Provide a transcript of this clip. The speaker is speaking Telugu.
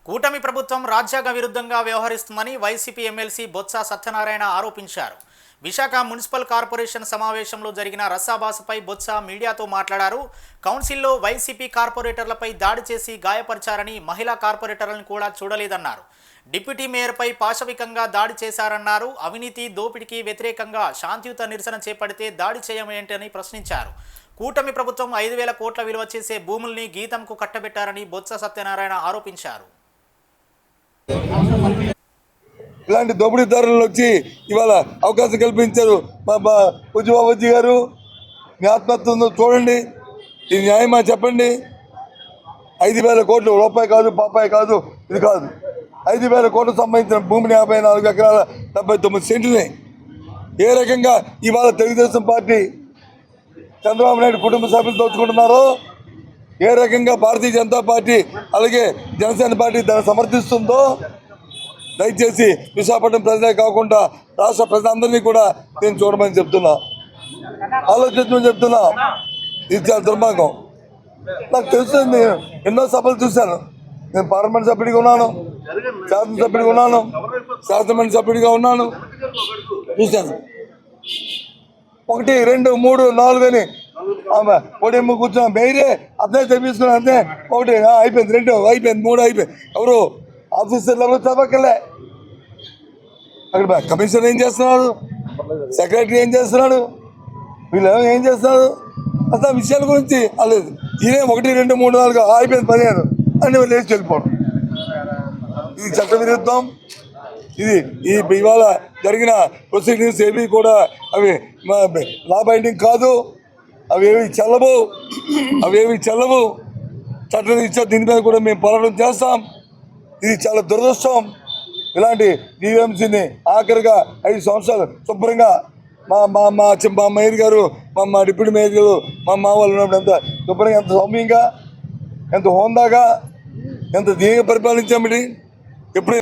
కూటమి ప్రభుత్వం రాజ్యాంగ విరుద్ధంగా వ్యవహరిస్తుందని వైసీపీ ఎమ్మెల్సీ బొత్స సత్యనారాయణ ఆరోపించారు. విశాఖ మున్సిపల్ కార్పొరేషన్ సమావేశంలో జరిగిన రసాభాసపై బొత్స మీడియాతో మాట్లాడారు. కౌన్సిల్లో వైసీపీ కార్పొరేటర్లపై దాడి చేసి గాయపరిచారని, మహిళా కార్పొరేటర్లను కూడా చూడలేదన్నారు. డిప్యూటీ మేయర్పై పాశవికంగా దాడి చేశారన్నారు. అవినీతి దోపిడీకి వ్యతిరేకంగా శాంతియుత నిరసన చేపడితే దాడి చేయమేంటని ప్రశ్నించారు. కూటమి ప్రభుత్వం 5,000 కోట్ల విలువ చేసే భూముల్ని గీతంకు కట్టబెట్టారని బొత్స సత్యనారాయణ ఆరోపించారు. ఇలాంటి దోపిడీదారులు వచ్చి ఇవాళ అవకాశం కల్పించారు. మా పూజ్యబాబుజీ గారు, మీ ఆత్మహత్య ఉందో చూడండి, ఇది న్యాయమా చెప్పండి. 5,000 కోట్లు, రూపాయి కాదు, పాపాయి కాదు, ఇది కాదు. 5,000 కోట్లకు సంబంధించిన భూమిని 54 ఎకరాల 79 సెంట్లని ఏ రకంగా ఇవాళ తెలుగుదేశం పార్టీ చంద్రబాబు నాయుడు కుటుంబ సభ్యులు దోచుకుంటున్నారో, ఏ రకంగా భారతీయ జనతా పార్టీ అలాగే జనసేన పార్టీ దాన్ని సమర్థిస్తుందో దయచేసి విశాఖపట్నం ప్రజలే కాకుండా రాష్ట్ర ప్రజలందరినీ కూడా నేను చూడమని చెప్తున్నా, ఆలోచించమని చెప్తున్నా. ఇది చాలా దుర్మార్గం. నాకు తెలుసు, నేను ఎన్నో సభలు చూశాను. నేను పార్లమెంట్ సభ్యుడిగా ఉన్నాను, శాసనసభ్యుడిగా ఉన్నాను, శాసనమండలి సభ్యుడిగా ఉన్నాను, చూశాను. 1, 2, 3, 4 అని పొడిమ్మ కూర్చున్నా, మేరే అదే తెప్పించుకున్నా, అంతే. 1 అయిపోయింది, 2 అయిపోయింది, 3 అయిపోయింది. ఎవరు ఆఫీసర్లు ఎవరు చదవక్కలే. అక్కడ కమిషనర్ ఏం చేస్తున్నాడు, సెక్రటరీ ఏం చేస్తున్నాడు, వీళ్ళు ఏం చేస్తున్నారు, అసలు విషయాల గురించి అలేదు. ఈయనే 1, 2, 3, 4 అయిపోయింది 15 అని లేచి వెళ్ళిపోవడం. ఇది చట్ట విరుద్ధం. ఇది ఇవాళ జరిగిన ప్రొసీడింగ్స్ ఏవి కూడా అవి లా బైండింగ్ కాదు, అవేవి చెల్లవు. చట్టం ఇచ్చా దీని మీద కూడా మేము పోరాటం చేస్తాం. ఇది చాలా దురదృష్టం. ఇలాంటి జీవీఎంసీని ఆఖరిగా 5 సంవత్సరాలు శుభ్రంగా మా మేయర్ గారు, మా డిప్యూటీ మేయర్ గారు, మా వాళ్ళు ఉన్నప్పుడు ఎంత శుభ్రంగా, ఎంత సౌమ్యంగా, ఎంత హోందాగా, ఎంత దీనిగా పరిపాలించామని ఎప్పుడు